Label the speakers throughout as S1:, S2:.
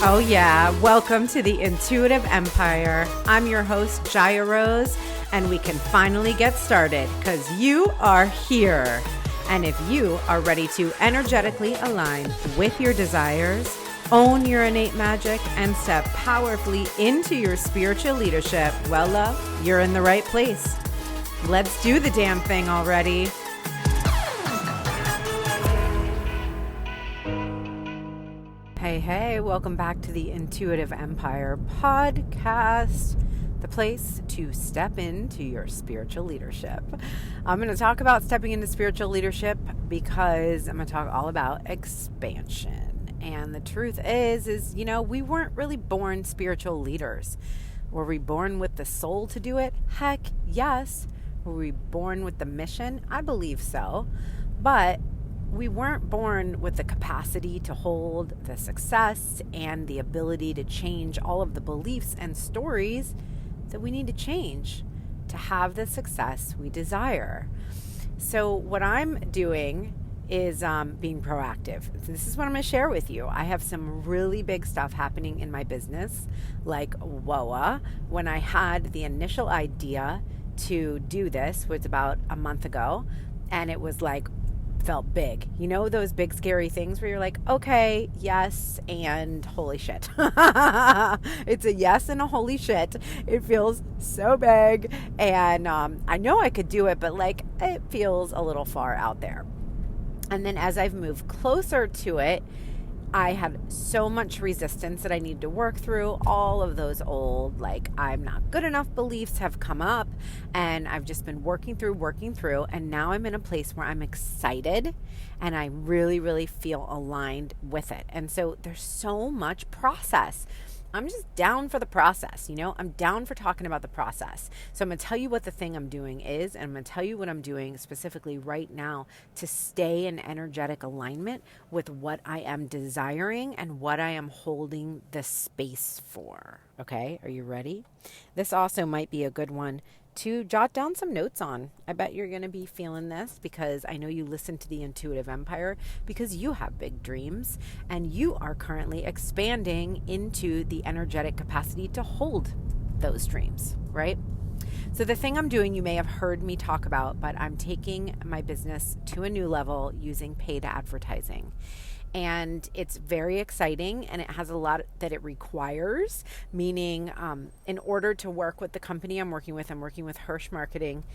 S1: Oh yeah, welcome to the Intuitive Empire. I'm your host, Jaya Rose, and we can finally get started because you are here. And if you are ready to energetically align with your desires, own your innate magic, and step powerfully into your spiritual leadership, well, love, you're in the right place. Let's do the damn thing already. Hey, welcome back to the Intuitive Empire podcast, the place to step into your spiritual leadership. I'm going to talk about stepping into spiritual leadership because I'm going to talk all about expansion. And the truth is, we weren't really born spiritual leaders. Were we born with the soul to do it? Heck, yes. Were we born with the mission? I believe so. But we weren't born with the capacity to hold the success and the ability to change all of the beliefs and stories that we need to change to have the success we desire. So what I'm doing is being proactive. This is what I'm going to share with you. I have some really big stuff happening in my business, like WOA. When I had the initial idea to do this was about a month ago, and it was like, felt big. You know those big scary things where you're like, okay, yes, and holy shit. It's a yes and a holy shit. It feels so big, and I know I could do it, but like it feels a little far out there. And then as I've moved closer to it, I had so much resistance that I need to work through. All of those old, like, I'm not good enough beliefs have come up, and I've just been working through. And now I'm in a place where I'm excited and I really, really feel aligned with it. And so there's so much process. I'm just down for the process, I'm down for talking about the process. So I'm going to tell you what the thing I'm doing is, and I'm going to tell you what I'm doing specifically right now to stay in energetic alignment with what I am desiring and what I am holding the space for. Okay, are you ready? This also might be a good one to jot down some notes on. I bet you're going to be feeling this because I know you listen to the Intuitive Empire because you have big dreams and you are currently expanding into the energetic capacity to hold those dreams, right? So the thing I'm doing, you may have heard me talk about, but I'm taking my business to a new level using paid advertising. And it's very exciting, and it has a lot that it requires, meaning in order to work with the company I'm working with Hirsch Marketing.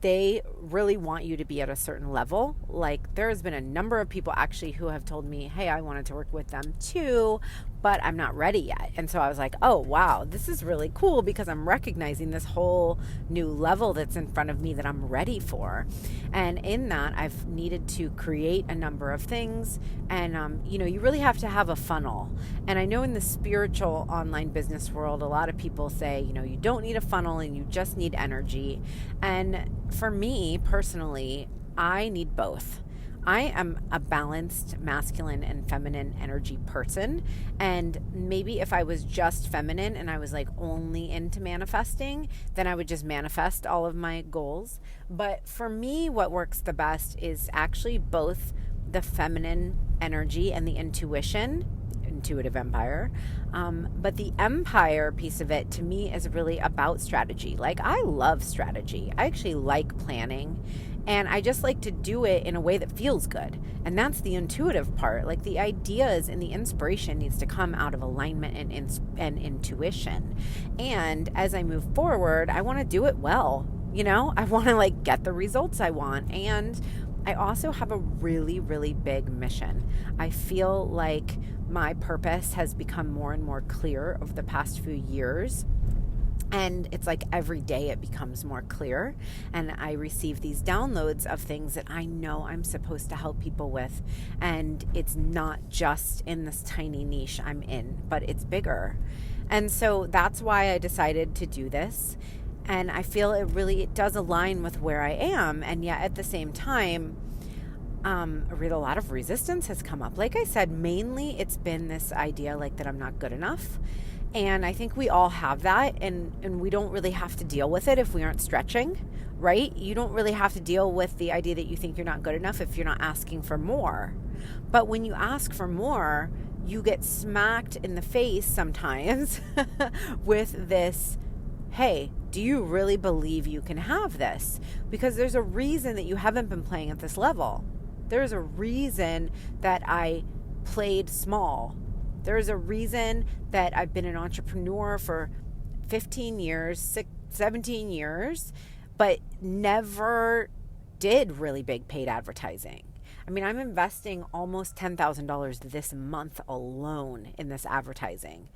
S1: They really want you to be at a certain level. Like, there has been a number of people actually who have told me, hey, I wanted to work with them too, but I'm not ready yet. And so I was like, oh, wow, this is really cool because I'm recognizing this whole new level that's in front of me that I'm ready for. And in that, I've needed to create a number of things. And, you really have to have a funnel. And I know in the spiritual online business world, a lot of people say, you don't need a funnel and you just need energy. And for me personally, I need both. I am a balanced masculine and feminine energy person. And maybe if I was just feminine and I was like only into manifesting, then I would just manifest all of my goals. But for me, what works the best is actually both the feminine energy and the intuitive empire. But the empire piece of it to me is really about strategy. Like, I love strategy. I actually like planning. And I just like to do it in a way that feels good. And that's the intuitive part. Like, the ideas and the inspiration needs to come out of alignment and intuition. And as I move forward, I want to do it well. I want to get the results I want. And I also have a really, really big mission. I feel like my purpose has become more and more clear over the past few years. And it's like every day it becomes more clear, and I receive these downloads of things that I know I'm supposed to help people with. And it's not just in this tiny niche I'm in, but it's bigger. And so that's why I decided to do this. And I feel it does align with where I am. And yet at the same time, a lot of resistance has come up. Like I said, mainly it's been this idea that I'm not good enough. And I think we all have that, and we don't really have to deal with it if we aren't stretching, right? You don't really have to deal with the idea that you think you're not good enough if you're not asking for more. But when you ask for more, you get smacked in the face sometimes with this, hey, do you really believe you can have this? Because there's a reason that you haven't been playing at this level. There's a reason that I played small. There's a reason that I've been an entrepreneur for 15 years, 17 years, but never did really big paid advertising. I mean, I'm investing almost $10,000 this month alone in this advertising.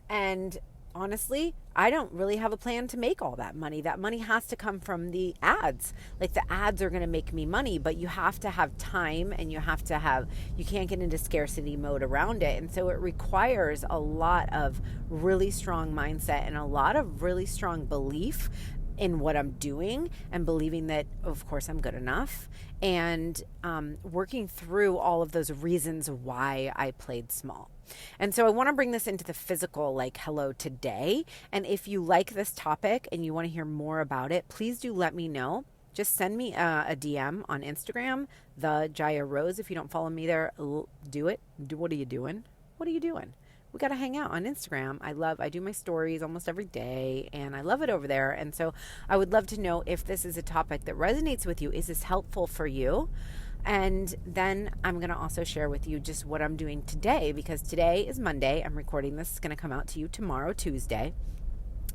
S1: And honestly, I don't really have a plan to make all that money. That money has to come from the ads. Like, the ads are going to make me money, but you have to have time, and you can't get into scarcity mode around it. And so it requires a lot of really strong mindset and a lot of really strong belief in what I'm doing, and believing that, of course, I'm good enough, and working through all of those reasons why I played small. And so I want to bring this into the physical, like, hello today. And if you like this topic and you want to hear more about it, please do let me know. Just send me a DM on Instagram, the Jaya Rose. If you don't follow me there, do it. What are you doing? What are you doing? We got to hang out on Instagram. I do my stories almost every day, and I love it over there. And so I would love to know if this is a topic that resonates with you. Is this helpful for you? And then I'm going to also share with you just what I'm doing today, because today is Monday. I'm recording this. It's going to come out to you tomorrow, Tuesday.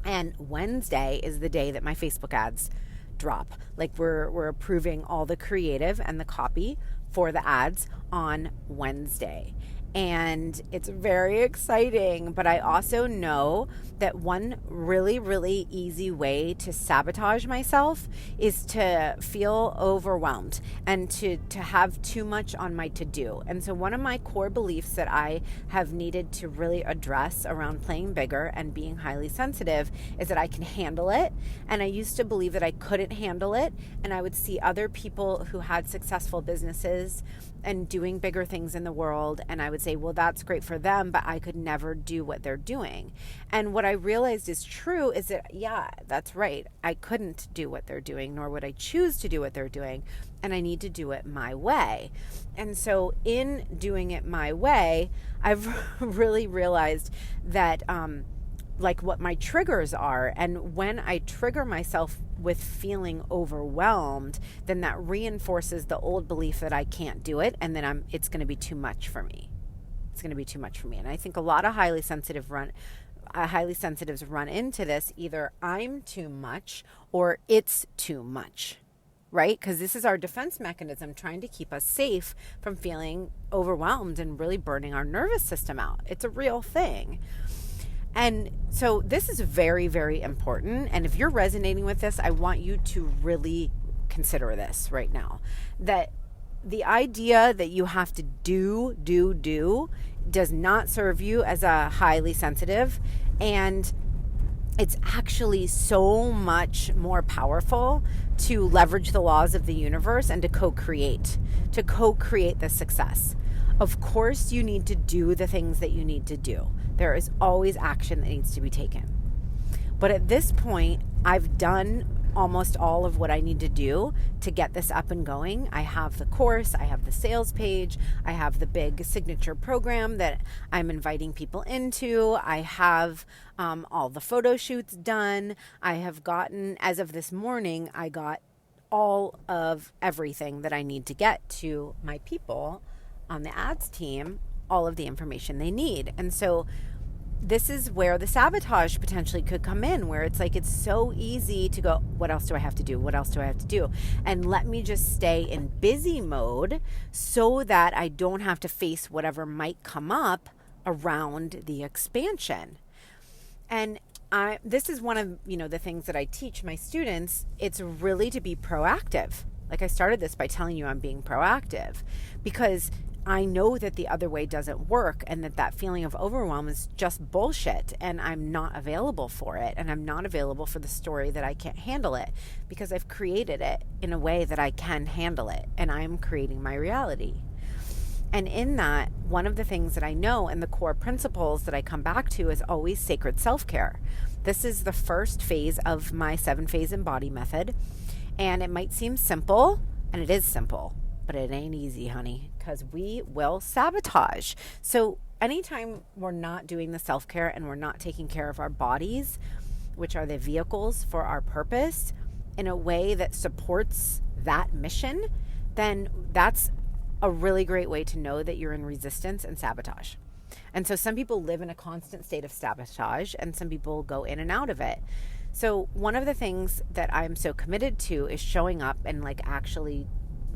S1: And Wednesday is the day that my Facebook ads drop. Like, we're approving all the creative and the copy for the ads on Wednesday. And it's very exciting, but I also know that one really, really easy way to sabotage myself is to feel overwhelmed and to have too much on my to-do. And so one of my core beliefs that I have needed to really address around playing bigger and being highly sensitive is that I can handle it. And I used to believe that I couldn't handle it, and I would see other people who had successful businesses and doing bigger things in the world, and I would say, well, that's great for them, but I could never do what they're doing. And what I realized is true is that, yeah, that's right. I couldn't do what they're doing, nor would I choose to do what they're doing, and I need to do it my way. And so in doing it my way, I've really realized that like what my triggers are. And when I trigger myself with feeling overwhelmed, then that reinforces the old belief that I can't do it, and then it's going to be too much for me. It's going to be too much for me. And I think a lot of highly sensitives run into this. Either I'm too much or it's too much, right? Because this is our defense mechanism trying to keep us safe from feeling overwhelmed and really burning our nervous system out. It's a real thing. And so this is very, very important. And if you're resonating with this, I want you to really consider this right now. That the idea that you have to do does not serve you as a highly sensitive. And it's actually so much more powerful to leverage the laws of the universe and to co-create the success. Of course, you need to do the things that you need to do. There is always action that needs to be taken. But at this point, I've done almost all of what I need to do to get this up and going. I have the course, I have the sales page, I have the big signature program that I'm inviting people into. I have all the photo shoots done. I have gotten, as of this morning, I got all of everything that I need to get to my people on the ads team, all of the information they need. And so this is where the sabotage potentially could come in, where it's like, it's so easy to go, what else do I have to do? What else do I have to do? And let me just stay in busy mode so that I don't have to face whatever might come up around the expansion. And this is one of, the things that I teach my students. It's really to be proactive. Like, I started this by telling you I'm being proactive, because I know that the other way doesn't work, and that feeling of overwhelm is just bullshit, and I'm not available for it, and I'm not available for the story that I can't handle it, because I've created it in a way that I can handle it, and I'm creating my reality. And in that, one of the things that I know and the core principles that I come back to is always sacred self-care. This is the first phase of my 7-phase embody method, and it might seem simple, and it is simple, but it ain't easy, honey, because we will sabotage. So anytime we're not doing the self-care and we're not taking care of our bodies, which are the vehicles for our purpose, in a way that supports that mission, then that's a really great way to know that you're in resistance and sabotage. And so some people live in a constant state of sabotage, and some people go in and out of it. So one of the things that I'm so committed to is showing up and like actually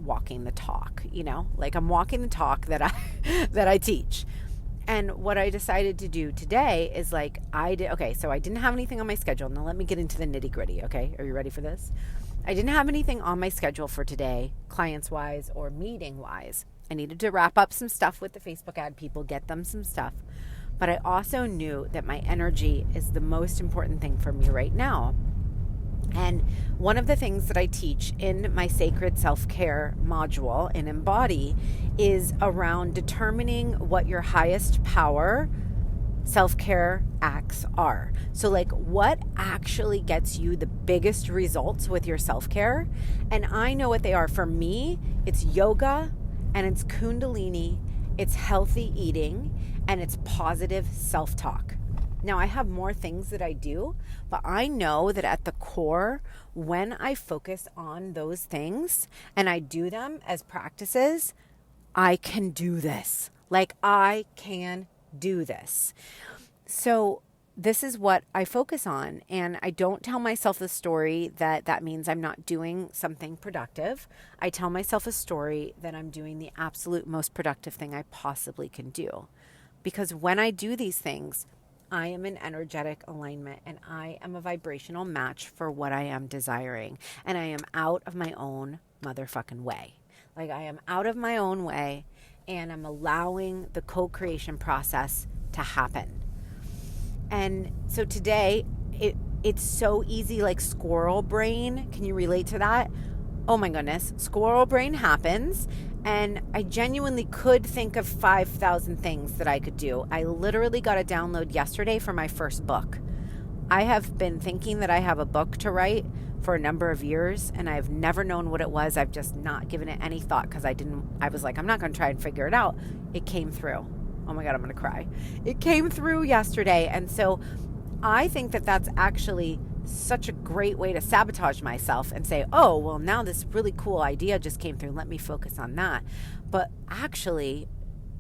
S1: walking the talk, like I'm walking the talk that I teach. And what I decided to do today is so I didn't have anything on my schedule. Now let me get into the nitty gritty. Okay. Are you ready for this? I didn't have anything on my schedule for today, clients wise or meeting wise. I needed to wrap up some stuff with the Facebook ad people, get them some stuff. But I also knew that my energy is the most important thing for me right now. And one of the things that I teach in my sacred self-care module in Embody is around determining what your highest power self-care acts are. So what actually gets you the biggest results with your self-care? And I know what they are. For me, it's yoga and it's Kundalini, it's healthy eating, and it's positive self-talk. Now, I have more things that I do, but I know that at the core, when I focus on those things and I do them as practices, I can do this. I can do this. So this is what I focus on. And I don't tell myself the story that means I'm not doing something productive. I tell myself a story that I'm doing the absolute most productive thing I possibly can do. Because when I do these things, I am in energetic alignment and I am a vibrational match for what I am desiring. And I am out of my own motherfucking way. I am out of my own way and I'm allowing the co-creation process to happen. And so today, it's so easy, squirrel brain. Can you relate to that? Oh my goodness, squirrel brain happens. And I genuinely could think of 5,000 things that I could do. I literally got a download yesterday for my first book. I have been thinking that I have a book to write for a number of years, and I've never known what it was. I've just not given it any thought because I was like, I'm not going to try and figure it out. It came through. Oh my God, I'm going to cry. It came through yesterday. And so I think that that's actually such a great way to sabotage myself and say, oh, well, now this really cool idea just came through. Let me focus on that. But actually,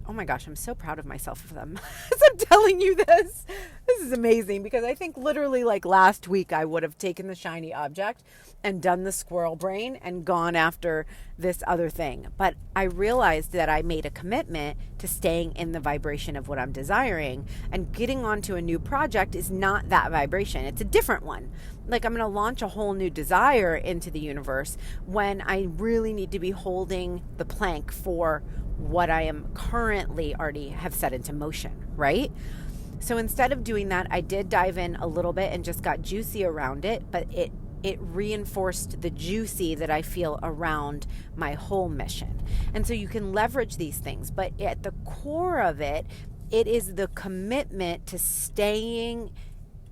S1: oh my gosh, I'm so proud of myself for them. As I'm telling you this. This is amazing because I think literally last week I would have taken the shiny object and done the squirrel brain and gone after this other thing. But I realized that I made a commitment to staying in the vibration of what I'm desiring, and getting onto a new project is not that vibration. It's a different one. I'm going to launch a whole new desire into the universe when I really need to be holding the plank for what I am currently already have set into motion, right? So instead of doing that, I did dive in a little bit and just got juicy around it, but it reinforced the juicy that I feel around my whole mission. And so you can leverage these things, but at the core of it, it is the commitment to staying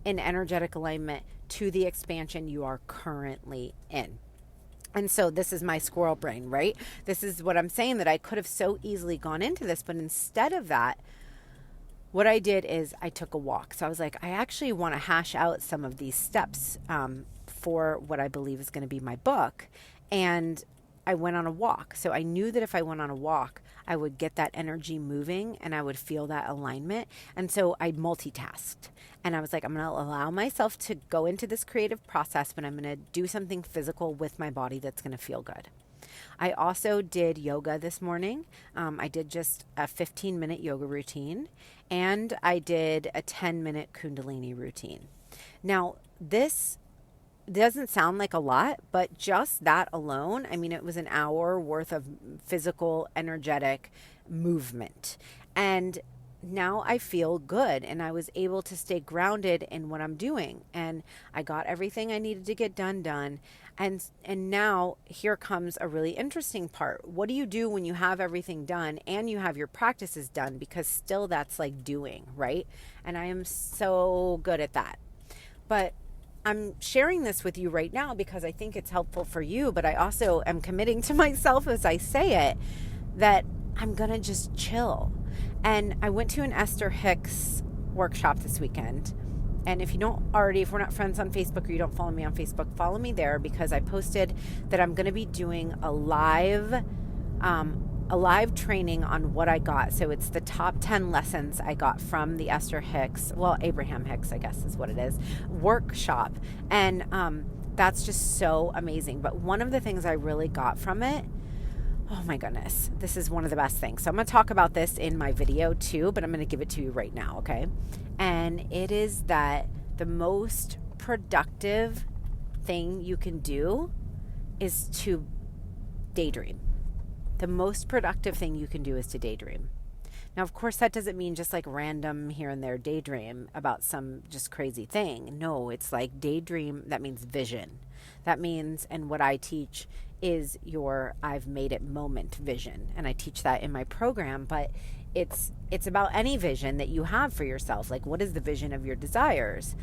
S1: in energetic alignment to the expansion you are currently in. And so this is my squirrel brain, right? This is what I'm saying, that I could have so easily gone into this, but instead of that, what I did is I took a walk. So I was like, I actually want to hash out some of these steps for what I believe is going to be my book. And I went on a walk. So I knew that if I went on a walk, I would get that energy moving and I would feel that alignment. And so I multitasked. And I was like, I'm going to allow myself to go into this creative process, but I'm going to do something physical with my body that's going to feel good. I also did yoga this morning. I did just a 15-minute yoga routine, and I did a 10-minute Kundalini routine. Now, this doesn't sound like a lot, but just that alone, it was an hour worth of physical, energetic movement. And now I feel good, and I was able to stay grounded in what I'm doing, and I got everything I needed to get done. And now here comes a really interesting part. What do you do when you have everything done and you have your practices done? Because still that's doing, right? And I am so good at that. But I'm sharing this with you right now because I think it's helpful for you, but I also am committing to myself as I say it that I'm going to just chill. And I went to an Esther Hicks workshop this weekend. And if we're not friends on Facebook or you don't follow me on Facebook, follow me there, because I posted that I'm going to be doing a live training on what I got. So it's the top 10 lessons I got from the Esther Hicks, Abraham Hicks, I guess is what it is, workshop. And that's just so amazing. But one of the things I really got from it, oh my goodness, this is one of the best things. So I'm going to talk about this in my video too, but I'm going to give it to you right now, okay? And it is that the most productive thing you can do is to daydream. The most productive thing you can do is to daydream. Now, of course, that doesn't mean just like random here and there daydream about some just crazy thing. No, it's like daydream. That means vision. That means, and what I teach is your I've made it moment vision. And I teach that in my program, but it's about any vision that you have for yourself. Like, what is the vision of your desires?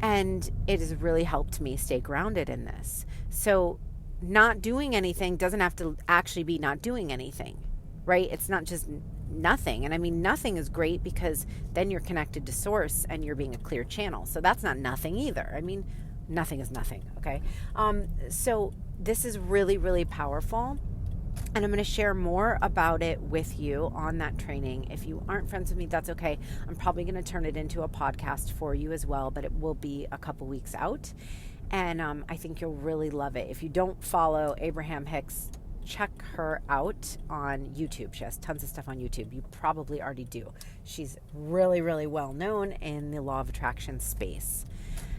S1: And it has really helped me stay grounded in this. So not doing anything doesn't have to actually be not doing anything, right? It's not just nothing. And I mean, nothing is great because then you're connected to source and you're being a clear channel. So that's not nothing either. I mean, nothing is nothing. Okay. So this is really, really powerful. And I'm going to share more about it with you on that training. If you aren't friends with me, that's okay. I'm probably going to turn it into a podcast for you as well, but it will be a couple weeks out. And I think you'll really love it. If you don't follow Abraham Hicks, check her out on YouTube. She has tons of stuff on YouTube. You probably already do. She's really, really well known in the law of attraction space.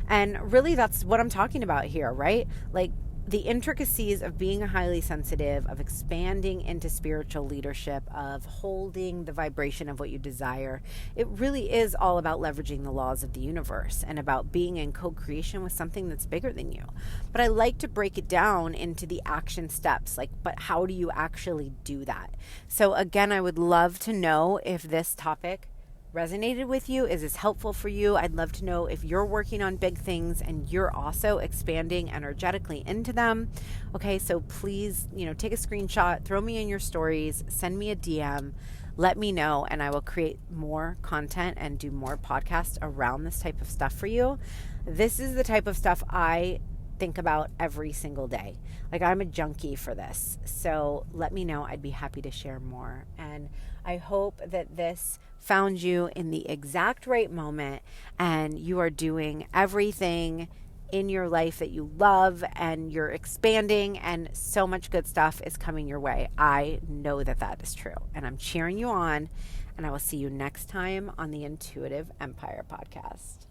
S1: And really, that's what I'm talking about here, right? Like, the intricacies of being highly sensitive, of expanding into spiritual leadership, of holding the vibration of what you desire. It really is all about leveraging the laws of the universe and about being in co-creation with something that's bigger than you. But I like to break it down into the action steps, but how do you actually do that? So again, I would love to know if this topic resonated with you. Is this helpful for you? I'd love to know if you're working on big things and you're also expanding energetically into them. Okay, so please, take a screenshot, throw me in your stories, send me a DM, let me know, and I will create more content and do more podcasts around this type of stuff for you. This is the type of stuff I think about every single day. Like, I'm a junkie for this. So let me know. I'd be happy to share more. And I hope that this found you in the exact right moment and you are doing everything in your life that you love and you're expanding and so much good stuff is coming your way. I know that that is true and I'm cheering you on, and I will see you next time on the Intuitive Empire podcast.